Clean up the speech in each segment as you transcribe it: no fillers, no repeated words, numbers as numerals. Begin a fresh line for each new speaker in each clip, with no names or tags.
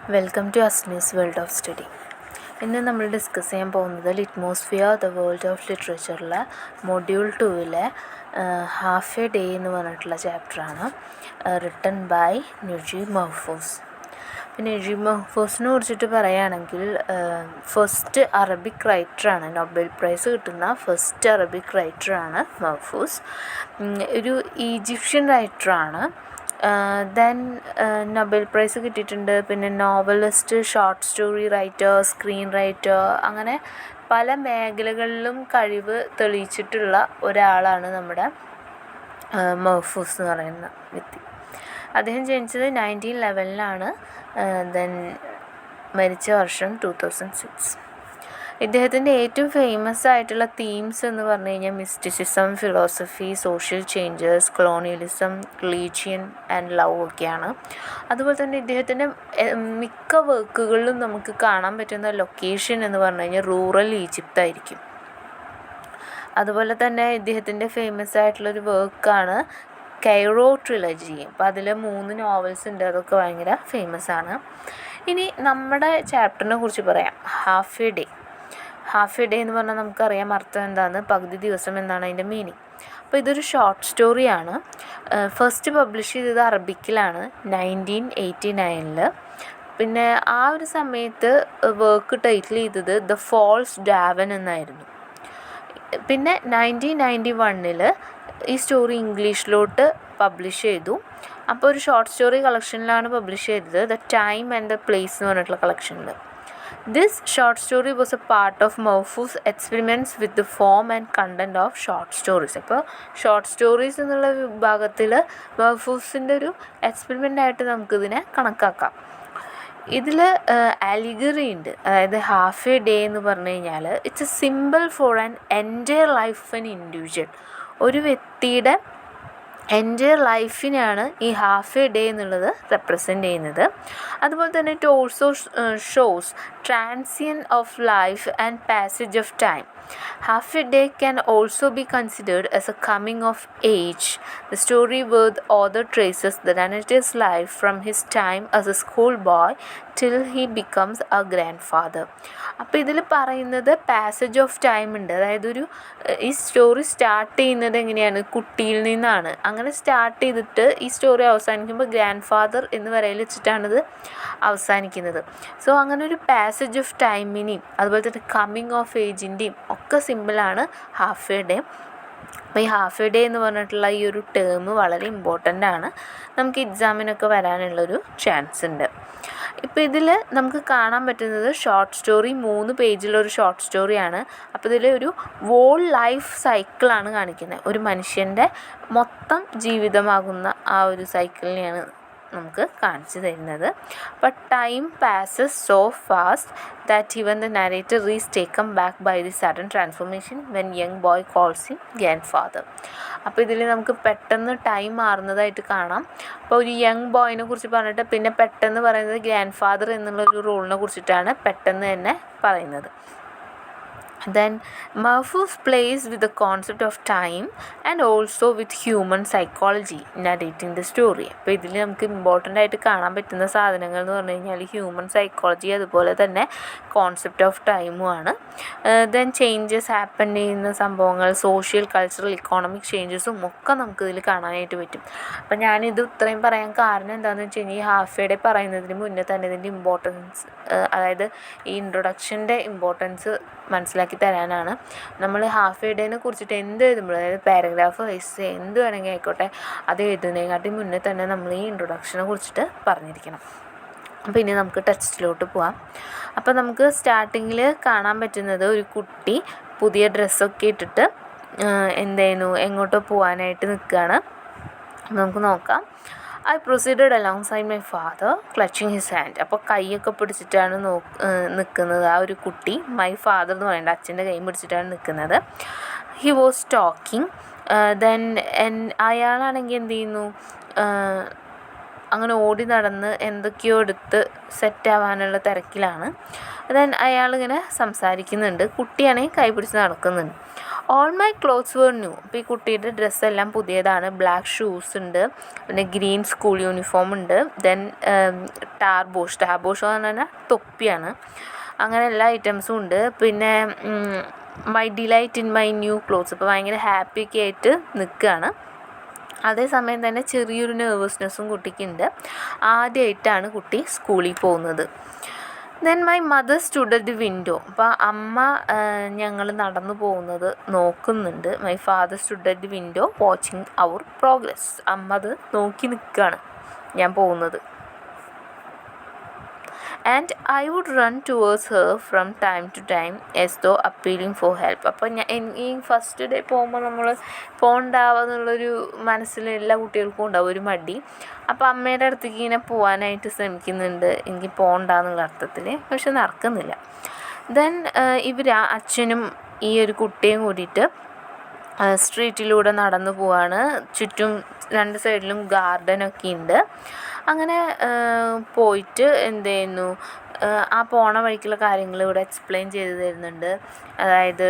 Welcome to Asmi's World of Study. ഇന്ന് നമ്മൾ discuss ചെയ്യാൻ പോകുന്നത് ലിറ്റ്മോസ്ഫിയർ ദ വേൾഡ് ഓഫ് ലിറ്ററേച്ചറിലെ മൊഡ്യൂൾ 2-ലെ ഹാഫ് എ ഡേ എന്ന് പറഞ്ഞിട്ടുള്ള ചാപ്റ്ററാണ്. Written by Naguib Mahfouz. Naguib മഹ്ഫൂസിനെ കുറിച്ചിട്ട് പറയുകയാണെങ്കിൽ ഫസ്റ്റ് അറബിക് റൈറ്ററാണ്. നൊബേൽ പ്രൈസ് കിട്ടുന്ന ഫസ്റ്റ് അറബിക് റൈറ്ററാണ് മഹ്ഫൂസ്. ഒരു ഈജിപ്ഷ്യൻ റൈറ്ററാണ്. ദെൻ നൊബേൽ പ്രൈസ് കിട്ടിയിട്ടുണ്ട്. പിന്നെ novelist, short story writer, screen writer, അങ്ങനെ പല മേഖലകളിലും കഴിവ് തെളിയിച്ചിട്ടുള്ള ഒരാളാണ് നമ്മുടെ മഹ്ഫൂസ് എന്ന് പറയുന്ന വ്യക്തി. അദ്ദേഹം ജനിച്ചത് 1911-ലാണ്. ദെൻ മരിച്ച വർഷം 2006. ഇദ്ദേഹത്തിൻ്റെ ഏറ്റവും ഫേമസ് ആയിട്ടുള്ള തീംസ് എന്ന് പറഞ്ഞു കഴിഞ്ഞാൽ mysticism, philosophy, social changes, colonialism, religion and love ഒക്കെയാണ്. അതുപോലെ തന്നെ ഇദ്ദേഹത്തിൻ്റെ മിക്ക വർക്കുകളിലും നമുക്ക് കാണാൻ പറ്റുന്ന ലൊക്കേഷൻ എന്ന് പറഞ്ഞു കഴിഞ്ഞാൽ റൂറൽ ഈജിപ്ത് ആയിരിക്കും. അതുപോലെ തന്നെ ഇദ്ദേഹത്തിൻ്റെ ഫേമസ് ആയിട്ടുള്ളൊരു വർക്കാണ് കൈറോ ട്രിലജി. അപ്പോൾ അതിൽ 3 നോവൽസ് ഉണ്ട്. അതൊക്കെ ഭയങ്കര ഫേമസ് ആണ്. ഇനി നമ്മുടെ ചാപ്റ്ററിനെ കുറിച്ച് പറയാം. ഹാഫ് എ ഡേ എന്ന് പറഞ്ഞാൽ നമുക്കറിയാം അർത്ഥം എന്താണ്, പകുതി ദിവസം എന്നാണ് അതിൻ്റെ മീനിങ്. അപ്പോൾ ഇതൊരു ഷോർട്ട് സ്റ്റോറിയാണ്. ഫസ്റ്റ് പബ്ലിഷ് ചെയ്തത് അറബിക്കിലാണ് 1989-ൽ. പിന്നെ ആ ഒരു സമയത്ത് വർക്ക് ടൈറ്റിൽ ചെയ്തത് ദ ഫോൾസ് ഡാവൻ എന്നായിരുന്നു. പിന്നെ 1991-ൽ ഈ സ്റ്റോറി ഇംഗ്ലീഷിലോട്ട് പബ്ലിഷ് ചെയ്തു. അപ്പോൾ ഒരു ഷോർട്ട് സ്റ്റോറി കളക്ഷനിലാണ് പബ്ലിഷ് ചെയ്തത്, the time and the place എന്ന് പറഞ്ഞിട്ടുള്ള കളക്ഷനിൽ. This short story was a part of Mahfouz's experiments with the form and content of short stories. അപ്പോൾ ഷോർട്ട് സ്റ്റോറീസ് എന്നുള്ള വിഭാഗത്തിൽ മഹ്ഫൂസിൻ്റെ ഒരു എക്സ്പെരിമെൻ്റ് ആയിട്ട് നമുക്കിതിനെ കണക്കാക്കാം. ഇതിൽ അലിഗറി ഉണ്ട്. അതായത് ഹാഫ് എ ഡേ എന്ന് പറഞ്ഞു കഴിഞ്ഞാൽ it's A simple for an entire life an individual. ഒരു വ്യക്തിയുടെ എൻറ്റയർ ലൈഫിനെയാണ് ഈ ഹാഫ് എ ഡേ എന്നുള്ളത് റെപ്രസെൻ്റ് ചെയ്യുന്നത്. അതുപോലെ തന്നെ it also shows ട്രാൻസിയൻ of life and passage of time. Half a day can also be considered as a coming of age, the story where the author traces the narrator's life from his time as a schoolboy till he becomes a grandfather. അപ്പോൾ ഇതിൽ പറയുന്നത് passage of time ഉണ്ട്. അതായത് ഈ story start ചെയ്യുന്നത് എങ്ങനെയാണ്, കുട്ടിയിൽ നിന്നാണ്. അങ്ങനെ സ്റ്റാർട്ട് ചെയ്തിട്ട് ഈ സ്റ്റോറി അവസാനിക്കുമ്പോൾ ഗ്രാൻഡ് ഫാദർ എന്ന് വരയിൽ വെച്ചിട്ടാണിത് അവസാനിക്കുന്നത്. സോ അങ്ങനെ ഒരു പാസേജ് ഓഫ് ടൈമിനെയും അതുപോലെ തന്നെ കമ്മിങ് ഓഫ് ഏജിൻ്റെയും ഒക്കെ സിമ്പിളാണ് ഹാഫ് എ ഡേ. അപ്പോൾ ഈ ഹാഫ് എ ഡേ എന്ന് പറഞ്ഞിട്ടുള്ള ഈ ഒരു ടേം വളരെ ഇമ്പോർട്ടൻ്റ് ആണ്. നമുക്ക് എക്സാമിനൊക്കെ വരാനുള്ളൊരു ചാൻസ് ഉണ്ട്. ഇപ്പോൾ ഇതിൽ നമുക്ക് കാണാൻ പറ്റുന്നത് ഷോർട്ട് സ്റ്റോറി 3 പേജിലൊരു ഷോർട്ട് സ്റ്റോറിയാണ്. അപ്പോൾ ഇതിൽ ഒരു വോൾ ലൈഫ് സൈക്കിളാണ് കാണിക്കുന്നത്. ഒരു മനുഷ്യൻ്റെ മൊത്തം ജീവിതമാകുന്ന ആ ഒരു സൈക്കിളിനെയാണ് നമുക്ക് കാണിച്ചു തരുന്നത്. But time passes so fast that even the narrator is taken back by the sudden transformation when young boy calls him grandfather. അപ്പോൾ ഇതിൽ നമുക്ക് പെട്ടെന്ന് ടൈം മാറുന്നതായിട്ട് കാണാം. അപ്പോൾ ഒരു യങ് ബോയിനെ കുറിച്ച് പറഞ്ഞിട്ട് പിന്നെ പെട്ടെന്ന് പറയുന്നത് ഗ്രാൻഡ് ഫാദർ എന്നുള്ളൊരു റോളിനെ കുറിച്ചിട്ടാണ് പെട്ടെന്ന് തന്നെ പറയുന്നത്. Then Mahfouz plays with the concept of time and also with human psychology narrating the story. അപ്പോൾ ഇതിൽ നമുക്ക് ഇമ്പോർട്ടൻ്റ് ആയിട്ട് കാണാൻ പറ്റുന്ന സാധനങ്ങൾ എന്ന് പറഞ്ഞു കഴിഞ്ഞാൽ ഹ്യൂമൻ സൈക്കോളജി അതുപോലെ തന്നെ കോൺസെപ്റ്റ് ഓഫ് ടൈമുമാണ്. ദെൻ ചേഞ്ചസ് ഹാപ്പൻ ചെയ്യുന്ന സംഭവങ്ങൾ, സോഷ്യൽ കൾച്ചറൽ ഇക്കോണമിക് ചേഞ്ചസും ഒക്കെ നമുക്കിതിൽ കാണാനായിട്ട് പറ്റും. അപ്പം ഞാനിത് ഇത്രയും പറയാൻ കാരണം എന്താണെന്ന് വെച്ച് കഴിഞ്ഞാൽ ഈ ഹാഫ് എ ഡേ പറയുന്നതിന് മുന്നേ തന്നെ ഇതിൻ്റെ ഇമ്പോർട്ടൻസ്, അതായത് ഈ ഇൻട്രൊഡക്ഷൻ്റെ ഇമ്പോർട്ടൻസ് മനസ്സിലാക്കി തരാനാണ്. നമ്മൾ ഹാഫ് എ ഡേനെ കുറിച്ചിട്ട് എന്ത് എഴുതുമ്പോൾ, അതായത് പാരഗ്രാഫ് വൈസ് എന്ത് വേണമെങ്കിൽ ആയിക്കോട്ടെ, അത് എഴുതുന്നതിനെക്കാട്ടി മുന്നേ തന്നെ നമ്മൾ ഈ ഇൻട്രൊഡക്ഷനെ കുറിച്ചിട്ട് പറഞ്ഞിരിക്കണം. അപ്പോൾ ഇനി നമുക്ക് ടെക്സ്റ്റിലോട്ട് പോവാം. അപ്പോൾ നമുക്ക് സ്റ്റാർട്ടിങ്ങിൽ കാണാൻ പറ്റുന്നത് ഒരു കുട്ടി പുതിയ ഡ്രസ്സൊക്കെ ഇട്ടിട്ട് എങ്ങോട്ടോ പോകാനായിട്ട് നിൽക്കുകയാണ്. നമുക്ക് നോക്കാം. I proceeded alongside my father, clutching his hand. അപ്പോൾ കൈയൊക്കെ പിടിച്ചിട്ടാണ് നിൽക്കുന്നത് ആ ഒരു കുട്ടി. മൈ ഫാദർ എന്ന് പറയുന്നത് അച്ഛൻ്റെ കൈ പിടിച്ചിട്ടാണ് നിൽക്കുന്നത്. He was talking. ദെൻ അയാളാണെങ്കിൽ എന്ത് ചെയ്യുന്നു, അങ്ങനെ ഓടി നടന്ന് എന്തൊക്കെയോ എടുത്ത് സെറ്റാവാനുള്ള തിരക്കിലാണ്. ദെൻ അയാളിങ്ങനെ സംസാരിക്കുന്നുണ്ട്. കുട്ടിയാണെങ്കിൽ കൈ പിടിച്ച് നടക്കുന്നുണ്ട്. All my clothes were new. അപ്പോൾ ഈ കുട്ടിയുടെ ഡ്രസ്സെല്ലാം പുതിയതാണ്. ബ്ലാക്ക് ഷൂസ് ഉണ്ട്, പിന്നെ ഗ്രീൻ സ്കൂൾ യൂണിഫോം ഉണ്ട്, ദെൻ ടാർബോഷ് എന്ന് പറഞ്ഞാൽ തൊപ്പിയാണ്. അങ്ങനെ എല്ലാ ഐറ്റംസും ഉണ്ട്. പിന്നെ my delight in my new clothes. ഇപ്പോൾ ഭയങ്കര ഹാപ്പിയൊക്കെ ആയിട്ട് നിൽക്കുകയാണ്. അതേസമയം തന്നെ ചെറിയൊരു നെർവസ്നെസ്സും കുട്ടിക്കുണ്ട്. ആദ്യമായിട്ടാണ് കുട്ടി സ്കൂളിൽ പോകുന്നത്. Then my mother stood at the window. അപ്പോൾ അമ്മ ഞങ്ങൾ നടന്നു പോകുന്നത് നോക്കുന്നുണ്ട്. My father stood at the window watching our progress. അമ്മ അത് നോക്കി നിൽക്കുകയാണ് ഞാൻ പോകുന്നത്. And I would run towards her from time to time as though appealing for help. അപ്പോൾ ഈ ഫസ്റ്റ് ഡേ പോകുമ്പോൾ നമ്മൾ പോകണ്ടാവുന്നുള്ളൊരു മനസ്സിൽ എല്ലാ കുട്ടികൾക്കും ഉണ്ടാവും ഒരു മടി. അപ്പോൾ അമ്മയുടെ അടുത്തേക്ക് ഇങ്ങനെ പോകാനായിട്ട് ശ്രമിക്കുന്നുണ്ട്, എനിക്ക് പോകണ്ടെന്നുള്ള അർത്ഥത്തിൽ. പക്ഷെ നടക്കുന്നില്ല. ദെൻ അച്ഛനും ഈ ഒരു കുട്ടിയും കൂടിയിട്ട് സ്ട്രീറ്റിലൂടെ നടന്നു പോവാണ്. ചുറ്റും രണ്ട് സൈഡിലും ഗാർഡനൊക്കെ ഉണ്ട്. അങ്ങനെ പോയിട്ട് എന്ത് ചെയ്യുന്നു, ആ പോണ വഴിക്കുള്ള കാര്യങ്ങൾ ഇവിടെ എക്സ്പ്ലെയിൻ ചെയ്ത് തരുന്നുണ്ട്. അതായത്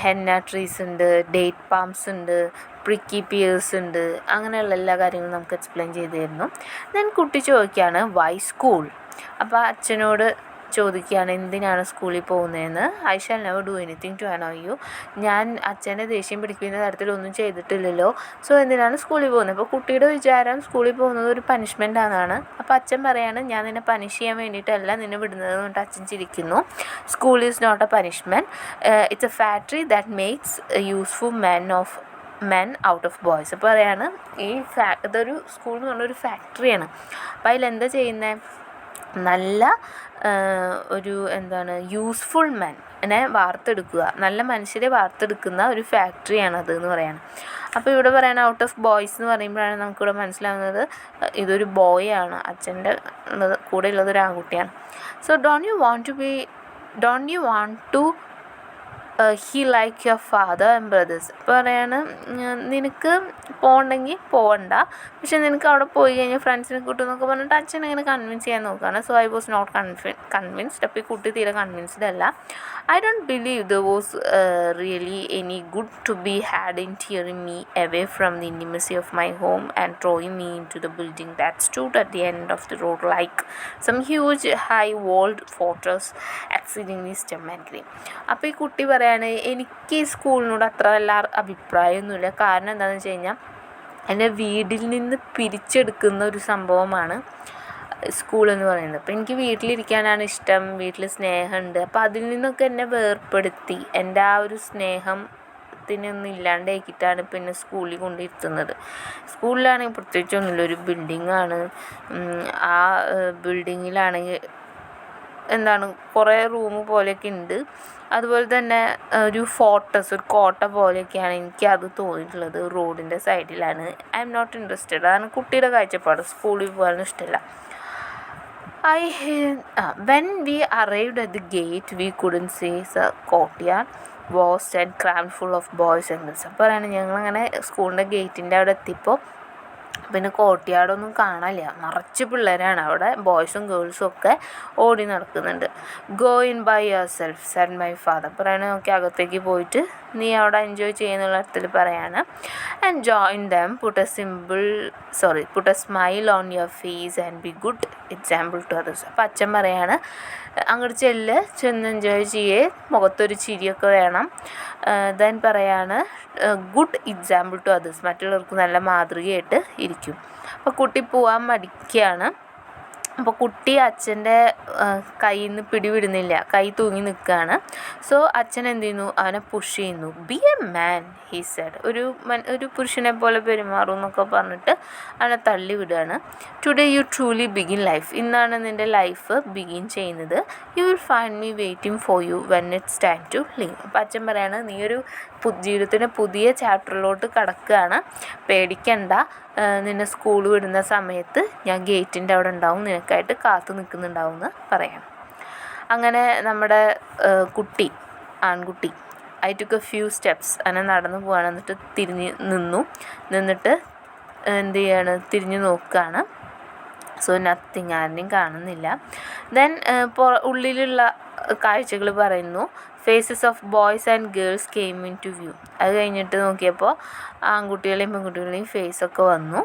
ഹെന്ന ട്രീസ് ഉണ്ട്, ഡേറ്റ് പാംസ് ഉണ്ട്, പ്രിക്കി പിയേഴ്സ് ഉണ്ട്, അങ്ങനെയുള്ള എല്ലാ കാര്യങ്ങളും നമുക്ക് എക്സ്പ്ലെയിൻ ചെയ്ത് തരുന്നു. ദെൻ കുട്ടി ചോദിക്കുകയാണ് വൈ സ്കൂൾ. അപ്പോൾ അച്ഛനോട് ചോദിക്കുകയാണ് എന്തിനാണ് സ്കൂളിൽ പോകുന്നതെന്ന്. I shall never do anything to annoy you. ഞാൻ അച്ഛനെ ദേഷ്യം പിടിക്കുന്ന തരത്തിലൊന്നും ചെയ്തിട്ടില്ലല്ലോ, സോ എന്തിനാണ് സ്കൂളിൽ പോകുന്നത്. അപ്പോൾ കുട്ടിയുടെ വിചാരം സ്കൂളിൽ പോകുന്നത് ഒരു പനിഷ്മെൻ്റ് ആണെന്നാണ്. അപ്പോൾ അച്ഛൻ പറയാണ് ഞാൻ നിന്നെ പനിഷ് ചെയ്യാൻ വേണ്ടിയിട്ടല്ല നിന്നെ വിടുന്നത് എന്നിട്ട് അച്ഛൻ ചിരിക്കുന്നു. School is not a punishment, it's a factory that makes useful men out of boys. അപ്പോൾ പറയാണ് ഇതൊരു സ്കൂൾ എന്ന് പറഞ്ഞൊരു ഫാക്ടറിയാണ്. അപ്പോൾ അതിലെന്താ ചെയ്യുന്നത്, നല്ല ഒരു യൂസ്ഫുൾ മെന്നെ വാർത്തെടുക്കുക, നല്ല മനുഷ്യരെ വാർത്തെടുക്കുന്ന ഒരു ഫാക്ടറിയാണത് എന്ന് പറയാണ്. അപ്പോൾ ഇവിടെ പറയണ ഔട്ട് ഓഫ് ബോയ്സ് എന്ന് പറയുമ്പോഴാണ് നമുക്കിവിടെ മനസ്സിലാവുന്നത് ഇതൊരു ബോയ് ആണ്, അച്ഛൻ്റെ കൂടെ ഉള്ളത് ഒരു ആൺകുട്ടിയാണ്. So don't you want to he like your father and brothers. അപ്പോൾ പറയാണ് നിനക്ക് പോകണമെങ്കിൽ പോകണ്ട, പക്ഷെ നിനക്ക് അവിടെ പോയി കഴിഞ്ഞാൽ ഫ്രണ്ട്സിനെ കൂട്ടുമെന്നൊക്കെ പറഞ്ഞിട്ട് അച്ഛൻ ഇങ്ങനെ കൺവിൻസ് ചെയ്യാൻ നോക്കുകയാണ്. So I was not convinced. അപ്പോൾ ഈ കുട്ടി തീരെ കൺവിൻസ്ഡ് അല്ല. I don't believe there was really any good to be had in tearing me away from the intimacy of my home and throwing me into the building that stood at the end of the road like some huge high walled fortress exceeding the stem and green. അപ്പോൾ ഈ കുട്ടി പറയാണ് എനിക്ക് ഈ സ്കൂളിനോട് അത്ര വല്ല അഭിപ്രായമൊന്നുമില്ല. കാരണം എന്താണെന്ന് വെച്ച് കഴിഞ്ഞാൽ എൻ്റെ വീട്ടിൽ നിന്ന് പിരിച്ചെടുക്കുന്ന ഒരു സംഭവമാണ് സ്കൂളെന്ന് പറയുന്നത്. അപ്പോൾ എനിക്ക് വീട്ടിലിരിക്കാനാണ് ഇഷ്ടം, വീട്ടിൽ സ്നേഹമുണ്ട്. അപ്പോൾ അതിൽ നിന്നൊക്കെ എന്നെ വേർപ്പെടുത്തി എൻ്റെ ആ ഒരു സ്നേഹത്തിനൊന്നും ഇല്ലാണ്ടാക്കിയിട്ടാണ് പിന്നെ സ്കൂളിൽ കൊണ്ടിരുത്തുന്നത്. സ്കൂളിലാണെങ്കിൽ പ്രത്യേകിച്ചൊന്നുമില്ല, ഒരു ബിൽഡിങ്ങാണ്. ആ ബിൽഡിങ്ങിലാണെങ്കിൽ കുറേ റൂം പോലെയൊക്കെ ഉണ്ട്. അതുപോലെ തന്നെ ഒരു കോട്ട പോലെയൊക്കെയാണ് എനിക്ക് തോന്നിയിട്ടുള്ളത്. റോഡിൻ്റെ സൈഡിലാണ്. I am not interested. അതാണ് കുട്ടിയുടെ കാഴ്ചപ്പാട്. സ്കൂളിൽ പോകാനും ഇഷ്ടമല്ല. When we arrived at the gate, we couldn't see the courtyard was and crammed full of boys and girls. അപ്പോൾ ഞങ്ങളങ്ങനെ സ്കൂളിൻ്റെ ഗേറ്റിൻ്റെ അവിടെ എത്തിയപ്പോൾ പിന്നെ കോർട്ട്യാർഡൊന്നും കാണാനില്ല, നിറച്ച് പിള്ളേരാണ് അവിടെ, ബോയ്സും ഗേൾസും ഒക്കെ ഓടി നടക്കുന്നുണ്ട്. Go in by yourself said my father. പറയണ നോക്കി അകത്തേക്ക് പോയിട്ട് നീ അവിടെ എൻജോയ് ചെയ്യുന്നുള്ള അർത്ഥത്തിൽ പറയാണ്. And join them, put a smile on your face and be good example to others. അപ്പോൾ അച്ഛൻ പറയാണ് അങ്ങോട്ട് ചെന്ന് എൻജോയ് ചെയ്യേ, മുഖത്തൊരു ചിരിയൊക്കെ വേണം. ദെൻ പറയാണ് ഗുഡ് എക്സാമ്പിൾ ടു അതേഴ്സ്, മറ്റുള്ളവർക്ക് നല്ല മാതൃകയായിട്ട് ഇരിക്കും. അപ്പോൾ കുട്ടി പോകാൻ മടിക്കുകയാണ്. അപ്പോൾ കുട്ടി അച്ഛൻ്റെ കയ്യിൽ നിന്ന് പിടിവിടുന്നില്ല, കൈ തൂങ്ങി നിൽക്കുകയാണ്. സോ അച്ഛൻ എന്ത് ചെയ്യുന്നു, അവനെ പുഷ് ചെയ്യുന്നു. Be a man he said, ഒരു പുരുഷനെ പോലെ പെരുമാറും എന്നൊക്കെ പറഞ്ഞിട്ട് അവനെ തള്ളി വിടുകയാണ്. Today you truly begin life, ഇന്നാണ് നിൻ്റെ ലൈഫ് ബിഗിൻ ചെയ്യുന്നത്. You will find me waiting for you when it's time to leave. അപ്പോൾ അച്ഛൻ പറയാണ് നീ ഒരു ജീവിതത്തിൻ്റെ പുതിയ ചാപ്റ്ററിലോട്ട് കടക്കുകയാണ്, പേടിക്കണ്ട, നിന്നെ സ്കൂൾ വിടുന്ന സമയത്ത് ഞാൻ ഗേറ്റിൻ്റെ അവിടെ ഉണ്ടാവും, നിനക്കായിട്ട് കാത്തു നിൽക്കുന്നുണ്ടാവും എന്ന് പറയാം. അങ്ങനെ നമ്മുടെ ആൺകുട്ടി I took A few steps, അങ്ങനെ നടന്നു പോവാണ്. എന്നിട്ട് നിന്നിട്ട് എന്ത് ചെയ്യാണ്, തിരിഞ്ഞു നോക്കുകയാണ്. സോ നത്തിങ്, ആരെയും കാണുന്നില്ല. ദെൻ ഉള്ളിലുള്ള കാഴ്ചകൾ പറയുന്നു. Faces of boys and girls came into view. അത് കഴിഞ്ഞിട്ട് നോക്കിയപ്പോൾ ആൺകുട്ടികളെയും പെൺകുട്ടികളെയും ഫേസൊക്കെ വന്നു.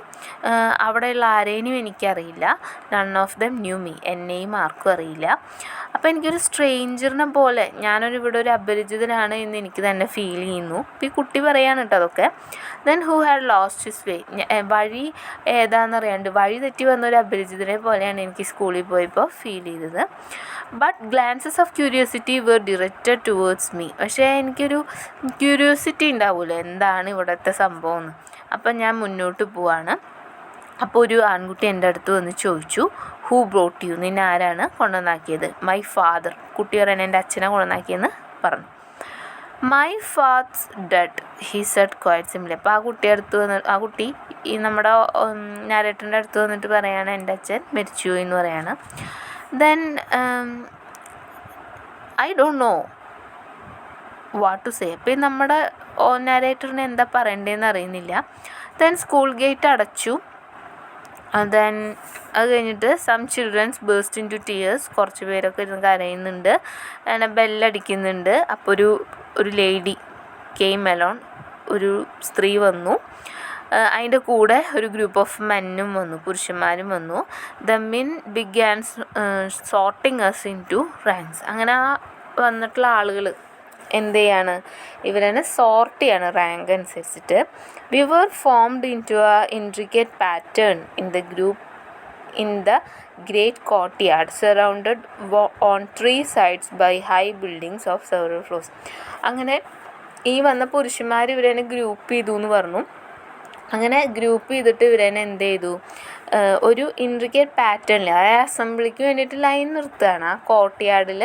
അവിടെയുള്ള ആരെയും എനിക്കറിയില്ല. None of them new me, എന്നെയും ആർക്കും അറിയില്ല. അപ്പോൾ എനിക്കൊരു സ്ട്രേഞ്ചറിനെ പോലെ, ഇവിടെ ഒരു അപരിചിതനാണ് എന്ന് എനിക്ക് തന്നെ ഫീൽ ചെയ്യുന്നു. അപ്പോൾ ഈ കുട്ടി പറയാണ് കേട്ടോ അതൊക്കെ. Then who had lost his വേ, വഴി ഏതാണെന്നറിയാണ്ട് വഴി തെറ്റി വന്ന ഒരു അപരിചിതനെ പോലെയാണ് എനിക്ക് സ്കൂളിൽ പോയപ്പോൾ ഫീൽ ചെയ്തത്. But glances of curiosity were directed towards me. പക്ഷേ എനിക്കൊരു ക്യൂരിയോസിറ്റി ഉണ്ടാവുമല്ലോ, എന്താണ് ഇവിടുത്തെ സംഭവം എന്ന്. അപ്പം ഞാൻ മുന്നോട്ട് പോവാണ്. അപ്പോൾ ഒരു ആൺകുട്ടി എൻ്റെ അടുത്ത് വന്ന് ചോദിച്ചു, ഹൂ ബ്രോട്ട് യു, നിന്നെ ആരാണ് കൊണ്ടുവന്നാക്കിയത്? My father. കുട്ടി പറയാൻ എൻ്റെ അച്ഛനെ കൊണ്ടുവന്നാക്കിയെന്ന് പറഞ്ഞു. My fathers dead, he said quite simply. അപ്പോൾ ആ കുട്ടി ഈ നമ്മുടെ നാരേറ്ററിൻ്റെ അടുത്ത് വന്നിട്ട് പറയാണ്, എൻ്റെ അച്ഛൻ മരിച്ചു എന്ന് പറയാണ്. Then I don't know what to say. അപ്പോൾ നമ്മുടെ നാരേറ്ററിന് എന്താ പറയണ്ടതെന്ന് അറിയുന്നില്ല. ദെൻ സ്കൂൾ ഗേറ്റ് അടച്ചു. ദെൻ അത് കഴിഞ്ഞിട്ട് some childrens burst into tears, കുറച്ച് പേരൊക്കെ ഇരുന്ന് കരയുന്നുണ്ട്. അങ്ങനെ ബെല്ലടിക്കുന്നുണ്ട്. അപ്പോൾ ഒരു ലേഡി കെയിം അലോൺ, ഒരു സ്ത്രീ വന്നു. അതിൻ്റെ കൂടെ ഒരു ഗ്രൂപ്പ് ഓഫ് മെന്നും വന്നു, പുരുഷന്മാരും വന്നു. The men began sorting us into ranks. അങ്ങനെ ആ വന്നിട്ടുള്ള ആളുകൾ എന്ത് ചെയ്യാണ്, ഇവരെന്നെ സോർട്ട് ചെയ്യാണ് റാങ്ക് അനുസരിച്ചിട്ട്. We were formed into a intricate pattern in the group in the great courtyard surrounded on 3 sides by high buildings of several floors. അങ്ങനെ ഈ വന്ന പുരുഷന്മാർ ഇവരെന്നെ ഗ്രൂപ്പ് ചെയ്തു എന്ന് പറഞ്ഞു. അങ്ങനെ ഗ്രൂപ്പ് ചെയ്തിട്ട് ഇവരെന്നെ എന്ത് ചെയ്തു, ഒരു ഇൻട്രിക്കേറ്റ് പാറ്റേണിൽ, അതായത് അസംബ്ലിക്ക് വേണ്ടിയിട്ട് ലൈൻ നിർത്തുകയാണ്. ആ കോർട്ട്യാർഡിൽ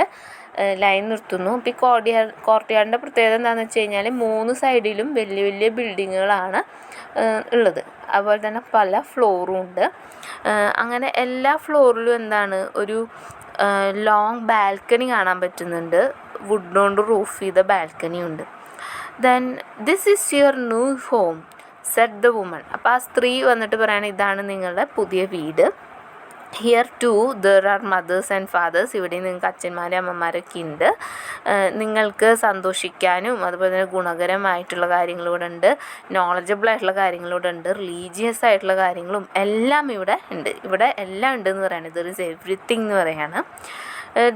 ലൈൻ നിർത്തുന്നു. അപ്പോൾ ഈ കോർട്ട്യാർഡിൻ്റെ പ്രത്യേകത എന്താണെന്ന് വെച്ച് കഴിഞ്ഞാൽ 3 സൈഡിലും വലിയ വലിയ ബിൽഡിങ്ങുകളാണ് ഉള്ളത്. അതുപോലെ തന്നെ പല ഫ്ലോറും ഉണ്ട്. അങ്ങനെ എല്ലാ ഫ്ലോറിലും എന്താണ്, ഒരു ലോങ് ബാൽക്കണി കാണാൻ പറ്റുന്നുണ്ട്. വുഡ് കൊണ്ട് റൂഫ് ചെയ്ത ബാൽക്കണി ഉണ്ട്. Then this is your new home said the woman. അപ്പോൾ ആ സ്ത്രീ വന്നിട്ട് പറയുകയാണ്, ഇതാണ് നിങ്ങളുടെ പുതിയ വീട്. Here too there are mothers and fathers. ഇവിടെ നിങ്ങൾക്ക് അച്ഛന്മാരും അമ്മമാരൊക്കെ ഉണ്ട്. നിങ്ങൾക്ക് സന്തോഷിക്കാനും അതുപോലെ തന്നെ ഗുണകരമായിട്ടുള്ള കാര്യങ്ങളിവിടെ ഉണ്ട്, നോളജബിൾ ആയിട്ടുള്ള കാര്യങ്ങളിവിടെ ഉണ്ട്, റിലീജിയസ് ആയിട്ടുള്ള കാര്യങ്ങളും എല്ലാം ഇവിടെ ഉണ്ട്. ഇവിടെ എല്ലാം ഉണ്ടെന്ന് പറയുന്നത്, ദർ ഈസ് എവ്രിത്തിങ് എന്ന് പറയാണ്.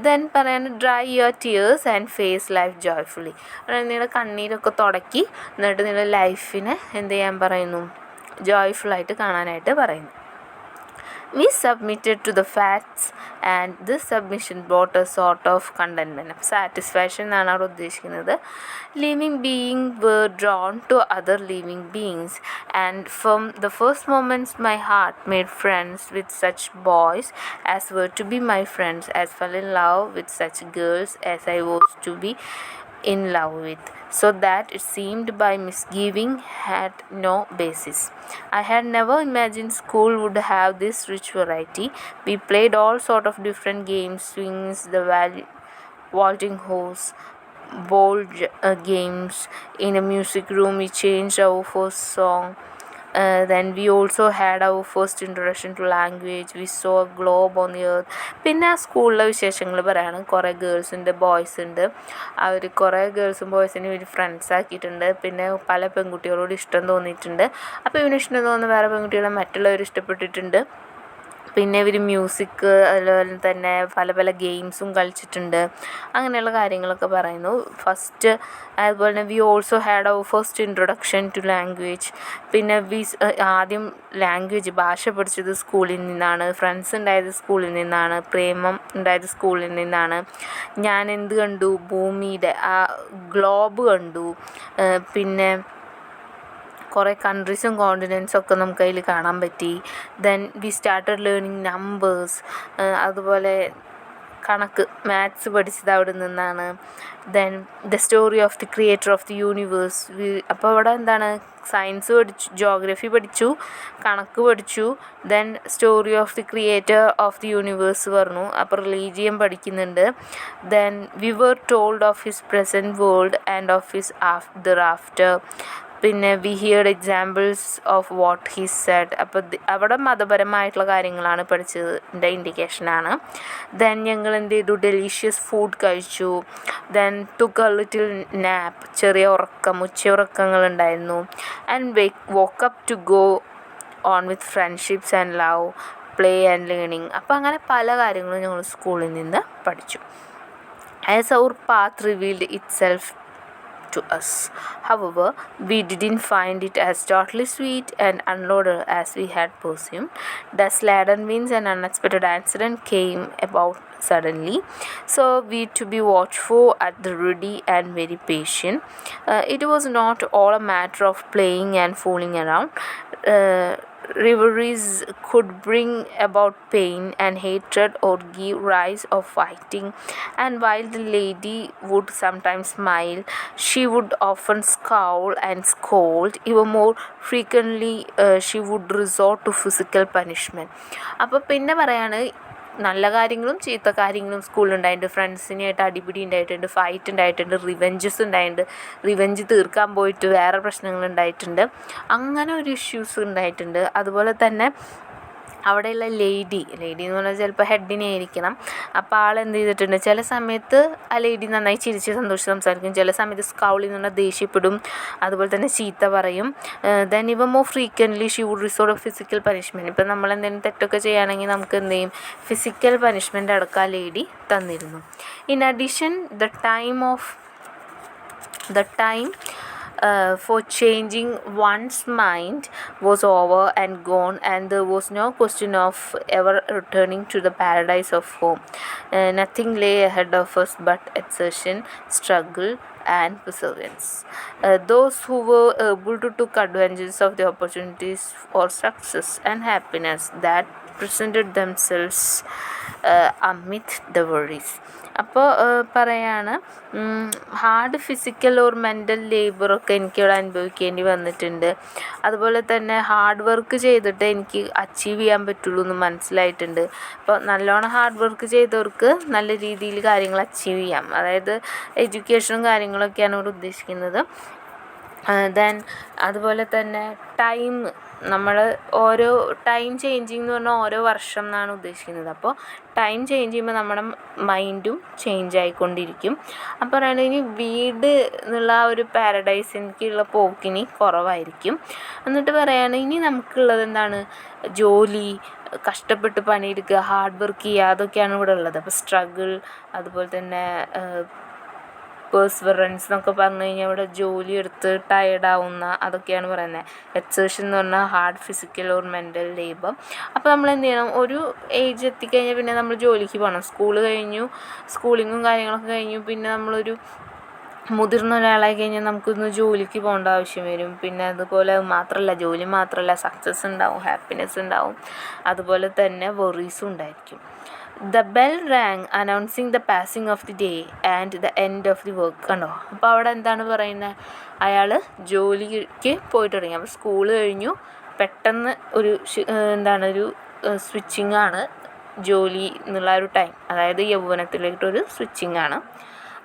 ദെൻ പറയാണ്, dry your tears and face life joyfully. നിങ്ങളുടെ കണ്ണീരൊക്കെ തുടക്കി എന്നിട്ട് നിങ്ങളുടെ ലൈഫിനെ എന്ത് ചെയ്യാൻ പറയുന്നു, ജോയ്ഫുള്ളായിട്ട് കാണാനായിട്ട് പറയുന്നു. We submitted to the facts and this submission brought a sort of contentment. Satisfaction എന്നാണ് അവിടെ ഉദ്ദേശിക്കുന്നത്. Living being were drawn to other living beings and from the first moments my heart made friends with such boys as were to be my friends, as fell in love with such girls as I was to be in love with, so that it seemed by misgiving had no basis. I had never imagined school would have this rich variety. We played all sort of different games, swings, the vaulting horse, bowl games. In a music room we changed our first song. Then we also had our first introduction to language. We saw a globe on the earth. പിന്നെ ആ സ്കൂളിലെ വിശേഷങ്ങൾ പറയാണ്. കുറേ girls ഉണ്ട്, boys ഉണ്ട്. അവർ കുറേ ഗേൾസും ബോയ്സിനും ഇവർ ഫ്രണ്ട്സ് ആക്കിയിട്ടുണ്ട്. പിന്നെ പല പെൺകുട്ടികളോട് ഇഷ്ടം തോന്നിയിട്ടുണ്ട്. അപ്പോൾ ഇവന് ഇഷ്ടം തോന്നുന്ന വേറെ പെൺകുട്ടികളെ മറ്റുള്ളവർ ഇഷ്ടപ്പെട്ടിട്ടുണ്ട്. പിന്നെ ഇവർ മ്യൂസിക് അതുപോലെ തന്നെ പല പല ഗെയിംസും കളിച്ചിട്ടുണ്ട്. അങ്ങനെയുള്ള കാര്യങ്ങളൊക്കെ പറയുന്നു. ഫസ്റ്റ് അതുപോലെ തന്നെ we also had our first introduction to language. പിന്നെ ആദ്യം ലാംഗ്വേജ് ഭാഷ പഠിച്ചത് സ്കൂളിൽ നിന്നാണ്. ഫ്രണ്ട്സ് ഉണ്ടായത് സ്കൂളിൽ നിന്നാണ്. പ്രേമം ഉണ്ടായത് സ്കൂളിൽ നിന്നാണ്. ഞാൻ എന്ത് കണ്ടു, ഭൂമിയുടെ ആ ഗ്ലോബ് കണ്ടു. പിന്നെ കുറേ കൺട്രീസും കോണ്ടിനെൻറ്റ്സും ഒക്കെ നമുക്ക് അതിൽ കാണാൻ പറ്റി. Then we started learning numbers. അതുപോലെ കണക്ക്, മാത്സ് പഠിച്ചത് അവിടെ നിന്നാണ്. Then the story of the creator of the universe. അപ്പോൾ അവിടെ എന്താണ്, സയൻസ് പഠിച്ചു, ജോഗ്രഫി പഠിച്ചു, കണക്ക് പഠിച്ചു. Then story of the creator of the universe പറഞ്ഞു. അപ്പോൾ റിലീജിയൻ പഠിക്കുന്നുണ്ട്. Then we were told of his present world and of his there after. പിന്നെ we heard examples of what he said. അപ്പോൾ അവിടെ മതപരമായിട്ടുള്ള കാര്യങ്ങളാണ് പഠിച്ചതിൻ്റെ ഇൻഡിക്കേഷനാണ്. ദെൻ ഞങ്ങൾ എന്ത് ചെയ്തു, ഡെലീഷ്യസ് ഫുഡ് കഴിച്ചു. Then took a little nap, ചെറിയ ഉറക്കം, ഉച്ചയുറക്കങ്ങളുണ്ടായിരുന്നു. And woke up to go on with friendships and love, play and learning. അപ്പോൾ അങ്ങനെ പല കാര്യങ്ങളും ഞങ്ങൾ സ്കൂളിൽ നിന്ന് പഠിച്ചു. As our path revealed itself to us, however, we didn't find it as totally sweet and unloaded as we had presumed. Dust-laden winds and unexpected accident came about suddenly, so we to be watchful, at the ready, and very patient. It was not all a matter of playing and fooling around. Rivalries could bring about pain and hatred or give rise of fighting, and while the lady would sometimes smile, she would often scowl and scold. Even more frequently, she would resort to physical punishment. അപ്പോൾ പിന്നെ പറയാണ്, നല്ല കാര്യങ്ങളും ചീത്ത കാര്യങ്ങളും സ്കൂളിലുണ്ടായിട്ടുണ്ട്. ഫ്രണ്ട്സിനായിട്ട് അടിപിടി ഉണ്ടായിട്ടുണ്ട്, fight ഉണ്ടായിട്ടുണ്ട്, റിവെഞ്ചസ് ഉണ്ടായിട്ടുണ്ട്, റിവെഞ്ച് തീർക്കാൻ പോയിട്ട് വേറെ പ്രശ്നങ്ങൾ ഉണ്ടായിട്ടുണ്ട്. അങ്ങനെ ഒരു ഇഷ്യൂസ് ഉണ്ടായിട്ടുണ്ട്. അതുപോലെ തന്നെ അവിടെയുള്ള ലേഡി എന്ന് പറഞ്ഞാൽ ചിലപ്പോൾ ഹെഡിനെ ആയിരിക്കണം. അപ്പോൾ ആളെന്ത് ചെയ്തിട്ടുണ്ട്, ചില സമയത്ത് ആ ലേഡി നന്നായി ചിരിച്ച് സന്തോഷിച്ച് സംസാരിക്കും, ചില സമയത്ത് സ്കൗളി എന്ന് പറഞ്ഞാൽ ദേഷ്യപ്പെടും, അതുപോലെ തന്നെ ചീത്ത പറയും. Then even more frequently she would resort of physical punishment. ഇപ്പോൾ നമ്മൾ എന്തെങ്കിലും തെറ്റൊക്കെ ചെയ്യുകയാണെങ്കിൽ നമുക്ക് എന്ത് ചെയ്യും, ഫിസിക്കൽ പനിഷ്മെൻ്റ് അടക്കം ആ ലേഡി തന്നിരുന്നു. In addition the time for changing one's mind was over and gone, and there was no question of ever returning to the paradise of home. Nothing lay ahead of us but exertion, struggle, and perseverance. Those who were able to take advantage of the opportunities for success and happiness that presented themselves amid the worries. അപ്പോൾ പറയാണ്, hard physical or mental ലേബറൊക്കെ എനിക്കിവിടെ അനുഭവിക്കേണ്ടി വന്നിട്ടുണ്ട്. അതുപോലെ തന്നെ hard work ചെയ്തിട്ട് എനിക്ക് achieve ചെയ്യാൻ പറ്റുള്ളൂ എന്ന് മനസ്സിലായിട്ടുണ്ട്. അപ്പോൾ നല്ലോണം ഹാർഡ് വർക്ക് ചെയ്തവർക്ക് നല്ല രീതിയിൽ കാര്യങ്ങൾ അച്ചീവ് ചെയ്യാം. അതായത് എഡ്യൂക്കേഷനും കാര്യങ്ങളൊക്കെയാണ് ഇവിടെ ഉദ്ദേശിക്കുന്നത്. ദെൻ അതുപോലെ തന്നെ ടൈം, നമ്മൾ ഓരോ ടൈം ചേഞ്ചിങ് എന്ന് പറഞ്ഞാൽ ഓരോ വർഷം എന്നാണ് ഉദ്ദേശിക്കുന്നത്. അപ്പോൾ ടൈം ചേഞ്ച് ചെയ്യുമ്പോൾ നമ്മുടെ മൈൻഡും ചേഞ്ച് ആയിക്കൊണ്ടിരിക്കും. അപ്പോൾ പറയുന്നത് ഇനി വീട് എന്നുള്ള ആ ഒരു പാരഡൈസ് എനിക്കുള്ള പോക്കിനി കുറവായിരിക്കും. എന്നിട്ട് പറയുകയാണ്, ഇനി നമുക്കുള്ളത് എന്താണ്, ജോലി, കഷ്ടപ്പെട്ട് പണിയെടുക്കുക, ഹാർഡ് വർക്ക് ചെയ്യുക, അതൊക്കെയാണ് ഇവിടെ ഉള്ളത്. അപ്പോൾ സ്ട്രഗിൾ, അതുപോലെ തന്നെ പേഴ്സ്വറൻസ് എന്നൊക്കെ പറഞ്ഞു കഴിഞ്ഞാൽ ഇവിടെ ജോലി എടുത്ത് ടയേർഡാവുന്ന അതൊക്കെയാണ് പറയുന്നത്. എക്സേർഷൻ എന്ന് പറഞ്ഞാൽ hard physical or mental labour. അപ്പോൾ നമ്മൾ എന്ത് ചെയ്യണം, ഒരു ഏജ് എത്തിക്കഴിഞ്ഞാൽ പിന്നെ നമ്മൾ ജോലിക്ക് പോകണം. സ്കൂൾ കഴിഞ്ഞു, സ്കൂളിങ്ങും കാര്യങ്ങളൊക്കെ കഴിഞ്ഞു, പിന്നെ നമ്മളൊരു മുതിർന്ന ഒരാളായി കഴിഞ്ഞാൽ നമുക്കൊന്ന് ജോലിക്ക് പോകേണ്ട ആവശ്യം വരും. പിന്നെ അതുപോലെ മാത്രമല്ല, ജോലി മാത്രമല്ല, സക്സസ് ഉണ്ടാവും, ഹാപ്പിനെസ് ഉണ്ടാവും, അതുപോലെ തന്നെ വെറീസും ഉണ്ടായിരിക്കും. The bell rang announcing the passing of the day and the end of the work. കണ്ടോ, അപ്പോൾ അവിടെ എന്താണ് പറയുന്നത്, അയാൾ ജോലിക്ക് പോയിട്ട് തുടങ്ങി. അപ്പോൾ സ്കൂൾ കഴിഞ്ഞു, പെട്ടെന്ന് ഒരു ഒരു സ്വിച്ചിങ് ആണ് ജോലി എന്നുള്ള ഒരു ടൈം, അതായത് യൗവനത്തിലേക്കൊരു സ്വിച്ചിങ് ആണ്.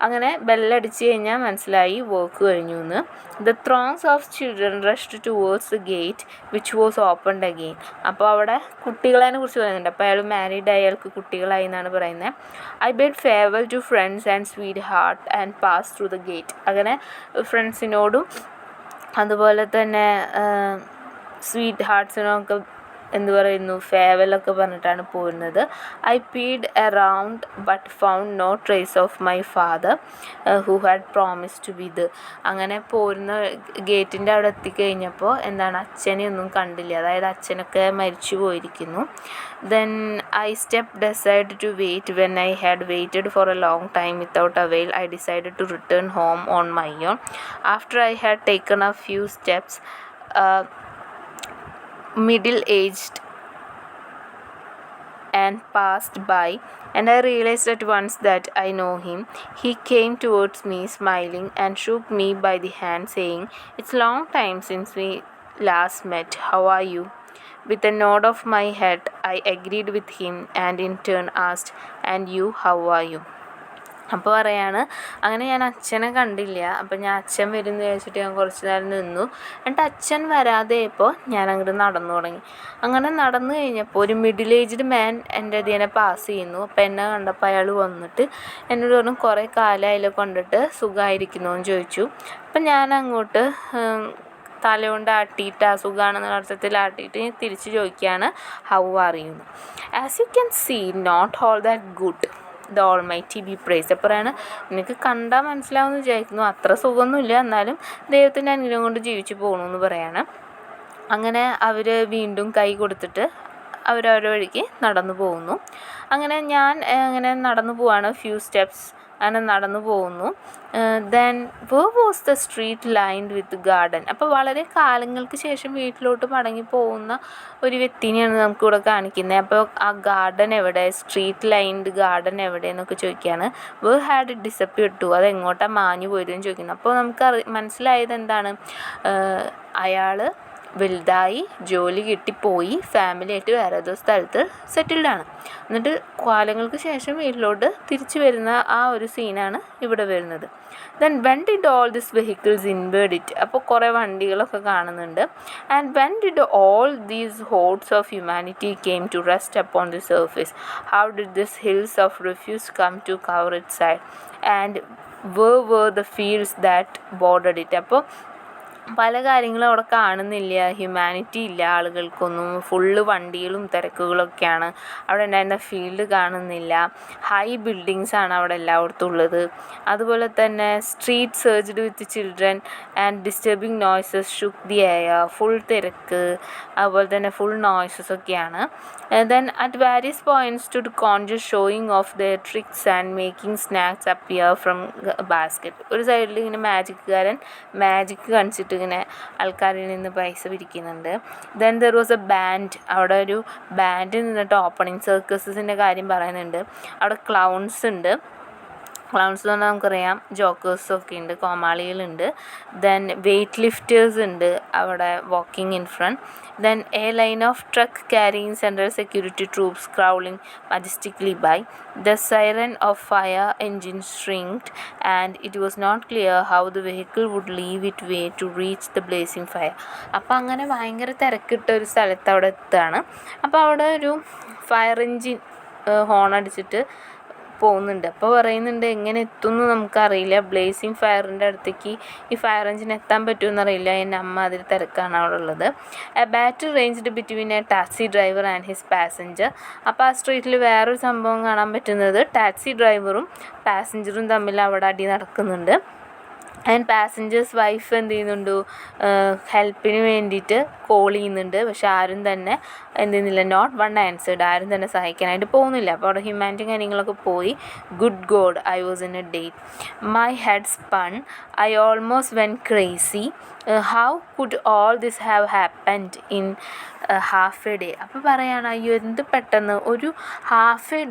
അങ്ങനെ ബെല്ലടിച്ച് കഴിഞ്ഞാൽ മനസ്സിലായി വർക്ക് കഴിഞ്ഞു എന്ന്. The throngs of children rushed towards the gate which was opened again. അപ്പോൾ അവിടെ കുട്ടികളെ കുറിച്ച് പറയുന്നുണ്ട്. അപ്പോൾ അയാൾ മാരീഡ്, അയാൾക്ക് കുട്ടികളായി എന്നാണ് പറയുന്നത്. I bid farewell to friends and sweetheart and pass through the gate. അങ്ങനെ ഫ്രണ്ട്സിനോടും അതുപോലെ തന്നെ സ്വീറ്റ് ഹാർട്ട്സിനൊക്കെ എന്ത് പറയുന്നു, ഫെയർവെല്ലൊക്കെ പറഞ്ഞിട്ടാണ് പോരുന്നത്. I peered around but found no trace of my father who had promise to be the. അങ്ങനെ പോരുന്ന ഗേറ്റിൻ്റെ അവിടെ എത്തിക്കഴിഞ്ഞപ്പോൾ അച്ഛനെ ഒന്നും കണ്ടില്ല, അതായത് അച്ഛനൊക്കെ മരിച്ചു പോയിരിക്കുന്നു. Then I stepped aside to wait. When I had waited for a long time without avail, I decided to return home on my own. After I had taken a few steps, middle-aged and passed by, and I realized at once that I know him. He came towards me smiling and shook me by the hand, saying, "It's a long time since we last met. How are you?" With a nod of my head, I agreed with him and in turn asked, "And you, how are you?" അപ്പോൾ പറയാണ് അങ്ങനെ ഞാൻ അച്ഛനെ കണ്ടില്ല. അപ്പോൾ ഞാൻ അച്ഛൻ വരുമെന്ന് വിചാരിച്ചിട്ട് ഞാൻ കുറച്ച് നേരം നിന്നു. എന്നിട്ട് അച്ഛൻ വരാതെ ഇപ്പോൾ ഞാൻ അങ്ങോട്ട് നടന്നു തുടങ്ങി. അങ്ങനെ നടന്നു കഴിഞ്ഞപ്പോൾ ഒരു മിഡിൽ ഏജ്ഡ് മാൻ എൻ്റെ ഇതിനെ പാസ് ചെയ്യുന്നു. അപ്പോൾ എന്നെ കണ്ടപ്പോൾ അയാൾ വന്നിട്ട് എന്നോട് പറഞ്ഞു കുറേ കാലം കൊണ്ടിട്ട് സുഖമായിരിക്കുന്നു എന്ന് ചോദിച്ചു. അപ്പം ഞാൻ അങ്ങോട്ട് തല കൊണ്ട് ആട്ടിയിട്ട് ആ സുഖമാണെന്ന അർത്ഥത്തിൽ ആട്ടിയിട്ട് തിരിച്ച് ചോദിക്കുകയാണ് how are you. As you can see not all that good, the almighty be praised. അപ്പോഴാണ് എനിക്ക് കണ്ടാൽ മനസ്സിലാവുമെന്ന് വിചാരിക്കുന്നു, അത്ര സുഖമൊന്നുമില്ല, എന്നാലും ദൈവത്തിൻ്റെ അനുഗ്രഹം കൊണ്ട് ജീവിച്ചു പോകണമെന്ന് പറയാണ്. അങ്ങനെ അവർ വീണ്ടും കൈ കൊടുത്തിട്ട് അവരവരുടെ വഴിക്ക് നടന്നു പോകുന്നു. അങ്ങനെ ഞാൻ അങ്ങനെ നടന്നു പോവാണ്, ഫ്യൂ സ്റ്റെപ്സ് അങ്ങനെ നടന്നു പോകുന്നു. Then where was the street lined with garden. അപ്പോൾ വളരെ കാലങ്ങൾക്ക് ശേഷം വീട്ടിലോട്ട് മടങ്ങി പോകുന്ന ഒരു വ്യക്തിനെയാണ് നമുക്കിവിടെ കാണിക്കുന്നത്. അപ്പോൾ ആ ഗാർഡൻ എവിടെ, സ്ട്രീറ്റ് ലൈൻഡ് ഗാർഡൻ എവിടെ എന്നൊക്കെ ചോദിക്കുകയാണ്. Where had it disappeared to, അത് എങ്ങോട്ടാണ് മാഞ്ഞു പോയതെന്ന് ചോദിക്കുന്നു. അപ്പോൾ നമുക്ക് മനസ്സിലായത് എന്താണ്, അയാൾ വലുതായി ജോലി കിട്ടിപ്പോയി ഫാമിലിയായിട്ട് വേറെ ഏതോ സ്ഥലത്ത് സെറ്റിൽഡാണ്. എന്നിട്ട് കാലങ്ങൾക്ക് ശേഷം വീട്ടിലോട്ട് തിരിച്ചു വരുന്ന ആ ഒരു സീനാണ് ഇവിടെ വരുന്നത്. Then when did all this vehicles invade it. അപ്പോൾ കുറേ വണ്ടികളൊക്കെ കാണുന്നുണ്ട്. And when did all these hordes of humanity came to rest upon the surface. How did this hills of refuse come to cover it side and where the fields that bordered it. അപ്പോൾ പല കാര്യങ്ങളും അവിടെ കാണുന്നില്ല, humanity ഇല്ല ആളുകൾക്കൊന്നും, full വണ്ടികളും തിരക്കുകളൊക്കെയാണ്. അവിടെ ഉണ്ടായിരുന്ന field കാണുന്നില്ല, ഹൈ ബിൽഡിങ്സാണ് അവിടെ എല്ലായിടത്തും ഉള്ളത്. അതുപോലെ തന്നെ street surged with children and disturbing noises shook the air. Full തിരക്ക്, അതുപോലെ തന്നെ ഫുൾ നോയ്സസ് ഒക്കെയാണ്. Then at various points to conscious showing of the tricks and making snacks appear from basket. ഒരു സൈഡിൽ ഇങ്ങനെ മാജിക്കുകാരൻ മാജിക്ക് കാണിച്ചിട്ട് ഇങ്ങനെ ആൾക്കാരിൽ നിന്ന് പൈസ പിരിക്കുന്നുണ്ട്. Then there was a band. അവിടെ ഒരു ബാൻഡ് നിന്നിട്ട് ഓപ്പണിങ് സർക്കസിൻ്റെ കാര്യം പറയുന്നുണ്ട്. അവിടെ ക്ലൗൺസ് ഉണ്ട്. ക്ലൗൺസ് എന്ന് പറഞ്ഞാൽ നമുക്കറിയാം ജോക്കേഴ്സൊക്കെ ഉണ്ട്, കോമാളികളുണ്ട്. ദെൻ വെയ്റ്റ് ലിഫ്റ്റേഴ്സ് ഉണ്ട് അവിടെ walking in front. Then a line of truck carrying central security troops crawling majestically by. The siren of fire engine shrieked and it was not clear how the vehicle would leave its way to reach the blazing fire. അപ്പോൾ അങ്ങനെ ഭയങ്കര തിരക്കിട്ട ഒരു സ്ഥലത്ത് അവിടെ എത്തുകയാണ്. അപ്പോൾ അവിടെ ഒരു ഫയർ എൻജിൻ ഹോൺ അടിച്ചിട്ട് പോകുന്നുണ്ട്. അപ്പോൾ പറയുന്നുണ്ട് എങ്ങനെ എത്തുമെന്ന് നമുക്കറിയില്ല, ബ്ലേസിങ് ഫയറിൻ്റെ അടുത്തേക്ക് ഈ ഫയർ എഞ്ചിൻ എത്താൻ പറ്റുമെന്നറിയില്ല, എൻ്റെ അമ്മ അതിൽ തിരക്കാണ് അവിടെ ഉള്ളത്. A battery ranged between a taxi driver and his passenger. അപ്പോൾ ആ സ്ട്രീറ്റിൽ വേറൊരു സംഭവം കാണാൻ പറ്റുന്നത് ടാക്സി ഡ്രൈവറും പാസഞ്ചറും തമ്മിൽ അവിടെ അടി നടക്കുന്നുണ്ട്. ആൻഡ് പാസഞ്ചേഴ്സ് വൈഫ് എന്ത് ചെയ്യുന്നുണ്ട്, ഹെൽപ്പിന് വേണ്ടിയിട്ട് കോൾ ചെയ്യുന്നുണ്ട്. പക്ഷെ ആരും തന്നെ എന്ത് ചെയ്യുന്നില്ല, നോട്ട് വൺ ആൻസേർഡ്, ആരും തന്നെ സഹായിക്കാനായിട്ട് പോകുന്നില്ല. അപ്പോൾ അവിടെ ഹ്യൂമാനിറ്റി കാര്യങ്ങളൊക്കെ പോയി. Good God, I was in A date, my head spun, I almost when crazy, how could all this have happened in half a day. അപ്പോൾ പറയുകയാണ് അയ്യോ എന്ത് പെട്ടെന്ന് ഒരു ഹാഫ് എ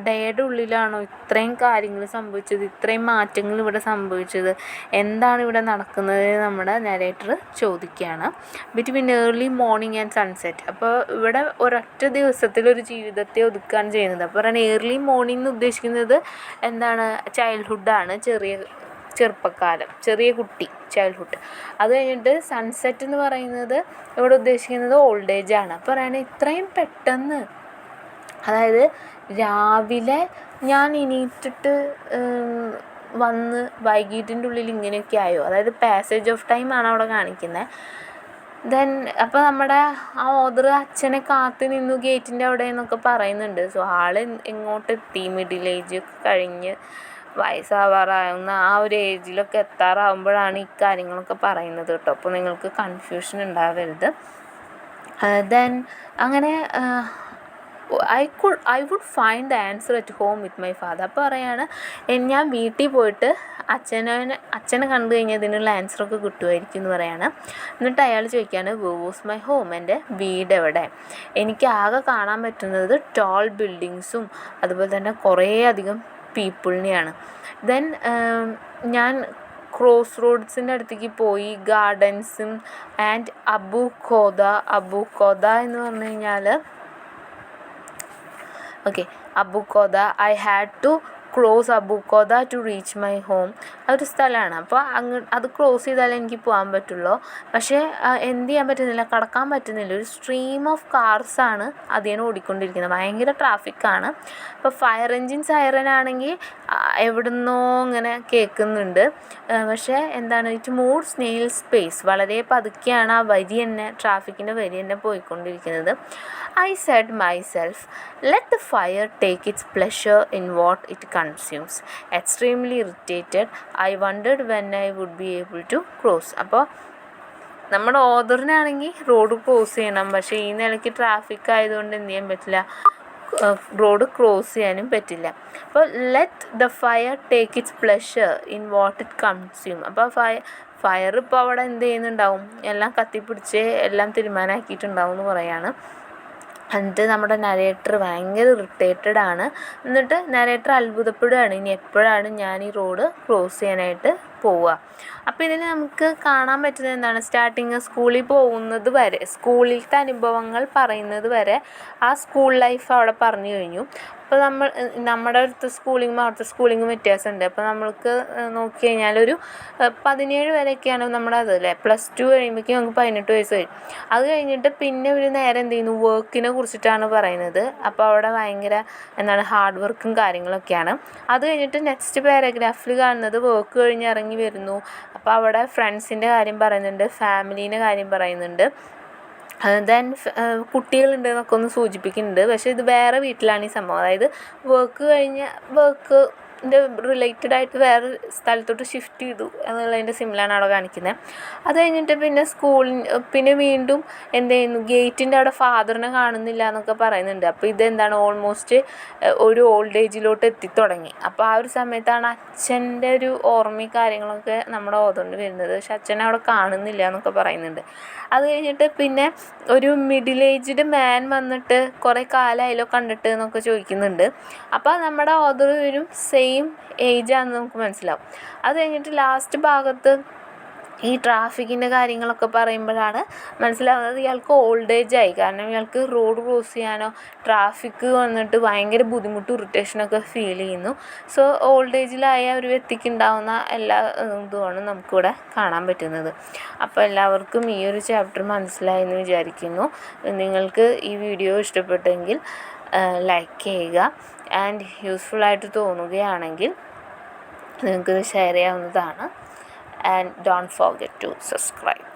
ഡേയുടെ ഉള്ളിലാണോ ഇത്രയും കാര്യങ്ങൾ സംഭവിച്ചത്, ഇത്രയും മാറ്റങ്ങൾ ഇവിടെ സംഭവിച്ചത്, എന്താണ് ഇവിടെ നടക്കുന്നത് നമ്മുടെ നരേറ്റർ ചോദിക്കുകയാണ്. Between early morning and sunset. അപ്പോൾ ഇവിടെ ഒരൊറ്റ ദിവസത്തിലൊരു ജീവിതത്തെ ഒതുക്കുകയാണ് ചെയ്യുന്നത്. അപ്പോൾ പറയുന്നത് ഏർലി മോർണിംഗ് എന്ന് ഉദ്ദേശിക്കുന്നത് എന്താണ്, ചൈൽഡ്ഹുഡാണ്, ചെറുപ്പക്കാലം, ചെറിയ കുട്ടി, ചൈൽഡ്ഹുഡ്. അത് കഴിഞ്ഞിട്ട് സൺസെറ്റ് എന്ന് പറയുന്നത് ഇവിടെ ഉദ്ദേശിക്കുന്നത് ഓൾഡ് ഏജ് ആണ്. അപ്പോൾ പറയുന്നത് ഇത്രയും പെട്ടെന്ന്, അതായത് രാവിലെ ഞാൻ എണീറ്റിട്ട് വന്ന് വൈകിട്ടിൻ്റെ ഉള്ളിൽ ഇങ്ങനെയൊക്കെ ആയോ, അതായത് പാസേജ് ഓഫ് ടൈമാണ് അവിടെ കാണിക്കുന്നത്. ദെൻ അപ്പോൾ നമ്മുടെ ആ ഓദർ അച്ഛനെ കാത്തു നിന്നു ഗേറ്റിൻ്റെ അവിടെ എന്നൊക്കെ പറയുന്നുണ്ട്. സോ ആൾ എങ്ങോട്ടെത്തി, മിഡിൽ ഏജ് കഴിഞ്ഞ് വയസ്സാവാറാവുന്ന ആ ഒരു ഏജിലൊക്കെ എത്താറാവുമ്പോഴാണ് ഈ കാര്യങ്ങളൊക്കെ പറയുന്നത് കേട്ടോ. അപ്പോൾ നിങ്ങൾക്ക് കൺഫ്യൂഷൻ ഉണ്ടാവരുത്. ദെൻ അങ്ങനെ I would find the answer at home with my father. അപ്പോൾ പറയാണ് ഞാൻ വീട്ടിൽ പോയിട്ട് അച്ഛനെ കണ്ടു കഴിഞ്ഞാൽ ഇതിനുള്ള ആൻസറൊക്കെ കിട്ടുമായിരിക്കും എന്ന് പറയാണ്. എന്നിട്ട് അയാൾ ചോദിക്കുകയാണ് വേർ വാസ് മൈ ഹോം, എൻ്റെ വീട് എവിടെ. എനിക്ക് ആകെ കാണാൻ പറ്റുന്നത് ടോൾ ബിൽഡിങ്സും അതുപോലെ തന്നെ കുറേ അധികം പീപ്പിളിനെയാണ്. ദെൻ ഞാൻ ക്രോസ് റോഡ്സിൻ്റെ അടുത്തേക്ക് പോയി, ഗാർഡൻസും ആൻഡ് അബു ഖോദ എന്ന് പറഞ്ഞു കഴിഞ്ഞാൽ Abu Khoda I had to cross Abu Khoda to reach my home. അതൊരു സ്ഥലമാണ്. അപ്പോൾ അത് ക്രോസ് ചെയ്താലേ എനിക്ക് പോകാൻ പറ്റുള്ളൂ. പക്ഷേ എന്ത് ചെയ്യാൻ പറ്റുന്നില്ല, കടക്കാൻ പറ്റുന്നില്ല. ഒരു സ്ട്രീം ഓഫ് കാർസാണ് അതിനെ ഓടിക്കൊണ്ടിരിക്കുന്നത്. ഭയങ്കര ട്രാഫിക്കാണ്. അപ്പോൾ ഫയർ എൻജിൻ സൈറൻ ആണെങ്കിൽ എവിടുന്നോ ഇങ്ങനെ കേൾക്കുന്നുണ്ട്. പക്ഷേ എന്താണ്, ഇറ്റ് മൂവ് സ്നെയിൽ സ്പേസ്. വളരെ പതുക്കെയാണ് ആ വരി തന്നെ, ട്രാഫിക്കിൻ്റെ വരി തന്നെ പോയിക്കൊണ്ടിരിക്കുന്നത്. I said myself, let the fire take its pleasure in what it consumes. Extremely irritated, I wondered when I would be able to cross. അപ്പോൾ നമ്മുടെ ഓതറിനാണെങ്കിൽ റോഡ് ക്രോസ് ചെയ്യണം. പക്ഷേ ഈ നിലയ്ക്ക് ട്രാഫിക് ആയതുകൊണ്ട് എന്ത് ചെയ്യാൻ പറ്റില്ല, റോഡ് ക്രോസ് ചെയ്യാനും പറ്റില്ല. അപ്പോൾ let the fire take it's pleasure in what it consume. അപ്പോൾ ഫയർ ഇപ്പോൾ അവിടെ എന്ത് ചെയ്യുന്നുണ്ടാവും, എല്ലാം കത്തിപ്പിടിച്ച് എല്ലാം തീരുമാനമാക്കിയിട്ടുണ്ടാവും എന്ന് പറയാണ്. എന്നിട്ട് നമ്മുടെ നരേറ്റർ ഭയങ്കര ഇറിറ്റേറ്റഡ് ആണ്. എന്നിട്ട് നരേറ്റർ അത്ഭുതപ്പെടുകയാണ്, ഇനി എപ്പോഴാണ് ഞാൻ ഈ റോഡ് ക്രോസ് ചെയ്യാനായിട്ട് പോവുക. അപ്പോൾ ഇതിൽ നമുക്ക് കാണാൻ പറ്റുന്നത് എന്താണ്, സ്റ്റാർട്ടിങ് സ്കൂളിൽ പോകുന്നത് വരെ, സ്കൂളിലത്തെ അനുഭവങ്ങൾ പറയുന്നത് വരെ ആ സ്കൂൾ ലൈഫ് അവിടെ പറഞ്ഞു കഴിഞ്ഞു. അപ്പോൾ നമ്മുടെ അടുത്ത സ്കൂളിങ്ങും അവിടുത്തെ സ്കൂളിങ്ങും വ്യത്യാസമുണ്ട്. അപ്പോൾ നമ്മൾക്ക് നോക്കി കഴിഞ്ഞാൽ ഒരു 17 വരെയൊക്കെയാണ് നമ്മുടെ അത് അല്ലേ. +2 കഴിയുമ്പോഴേക്കും നമുക്ക് 18 വയസ്സ് കഴിയും. അത് കഴിഞ്ഞിട്ട് പിന്നെ ഒരു നേരം എന്ത് ചെയ്യുന്നു, വർക്കിനെ കുറിച്ചിട്ടാണ് പറയുന്നത്. അപ്പോൾ അവിടെ ഭയങ്കര എന്താണ്, ഹാർഡ് വർക്കും കാര്യങ്ങളൊക്കെയാണ്. അത് കഴിഞ്ഞിട്ട് നെക്സ്റ്റ് പാരഗ്രാഫിൽ കാണുന്നത് വർക്ക് കഴിഞ്ഞ് ഇറങ്ങി വരുന്നു. അപ്പോൾ അവിടെ ഫ്രണ്ട്സിൻ്റെ കാര്യം പറയുന്നുണ്ട്, ഫാമിലീൻ്റെ കാര്യം പറയുന്നുണ്ട്. ദെൻ കുട്ടികളുണ്ട് എന്നൊക്കെ ഒന്ന് സൂചിപ്പിക്കുന്നുണ്ട്. പക്ഷേ ഇത് വേറെ വീട്ടിലാണ് ഈ സംഭവം. അതായത് വർക്കിൻ്റെ റിലേറ്റഡ് ആയിട്ട് വേറെ സ്ഥലത്തോട്ട് ഷിഫ്റ്റ് ചെയ്തു എന്നുള്ളതിൻ്റെ സിമിലാണ് അവിടെ കാണിക്കുന്നത്. അത് കഴിഞ്ഞിട്ട് പിന്നെ വീണ്ടും എന്ത് ചെയ്യുന്നു, ഗേറ്റിൻ്റെ അവിടെ ഫാദറിനെ കാണുന്നില്ല എന്നൊക്കെ പറയുന്നുണ്ട്. അപ്പോൾ ഇതെന്താണ്, ഓൾമോസ്റ്റ് ഒരു ഓൾഡ് ഏജിലോട്ട് എത്തിത്തുടങ്ങി. അപ്പോൾ ആ ഒരു സമയത്താണ് അച്ഛൻ്റെ ഒരു ഓർമ്മയും കാര്യങ്ങളൊക്കെ നമ്മുടെ ഓതുകൊണ്ട് വരുന്നത്. പക്ഷെ അച്ഛനെ അവിടെ കാണുന്നില്ല എന്നൊക്കെ പറയുന്നുണ്ട്. അത് കഴിഞ്ഞിട്ട് പിന്നെ ഒരു മിഡിൽ ഏജ്ഡ് മാൻ വന്നിട്ട് കുറേ കാലമായാലോ കണ്ടിട്ട് എന്നൊക്കെ ചോദിക്കുന്നുണ്ട്. അപ്പോൾ നമ്മുടെ ഓതർ വരും സെയിം ഏജാണെന്ന് നമുക്ക് മനസ്സിലാവും. അത് കഴിഞ്ഞിട്ട് ലാസ്റ്റ് ഭാഗത്ത് ഈ ട്രാഫിക്കിൻ്റെ കാര്യങ്ങളൊക്കെ പറയുമ്പോഴാണ് മനസ്സിലാവുന്നത് ഇയാൾക്ക് ഓൾഡ് ഏജ് ആയി. കാരണം ഇയാൾക്ക് റോഡ് ക്രോസ് ചെയ്യാനോ ട്രാഫിക്ക് വന്നിട്ട് ഭയങ്കര ബുദ്ധിമുട്ടും ഇറിറ്റേഷനൊക്കെ ഫീൽ ചെയ്യുന്നു. സോ ഓൾഡ് ഏജിലായ ഒരു വ്യക്തിക്ക് ഉണ്ടാകുന്ന എല്ലാ ഇതുമാണ് നമുക്കിവിടെ കാണാൻ പറ്റുന്നത്. അപ്പോൾ എല്ലാവർക്കും ഈ ഒരു ചാപ്റ്റർ മനസ്സിലായെന്ന് വിചാരിക്കുന്നു. നിങ്ങൾക്ക് ഈ വീഡിയോ ഇഷ്ടപ്പെട്ടെങ്കിൽ ലൈക്ക് ചെയ്യുക. ആൻഡ് യൂസ്ഫുള്ളായിട്ട് തോന്നുകയാണെങ്കിൽ നിങ്ങൾക്കിത് ഷെയർ ചെയ്യാവുന്നതാണ്. And don't forget to subscribe.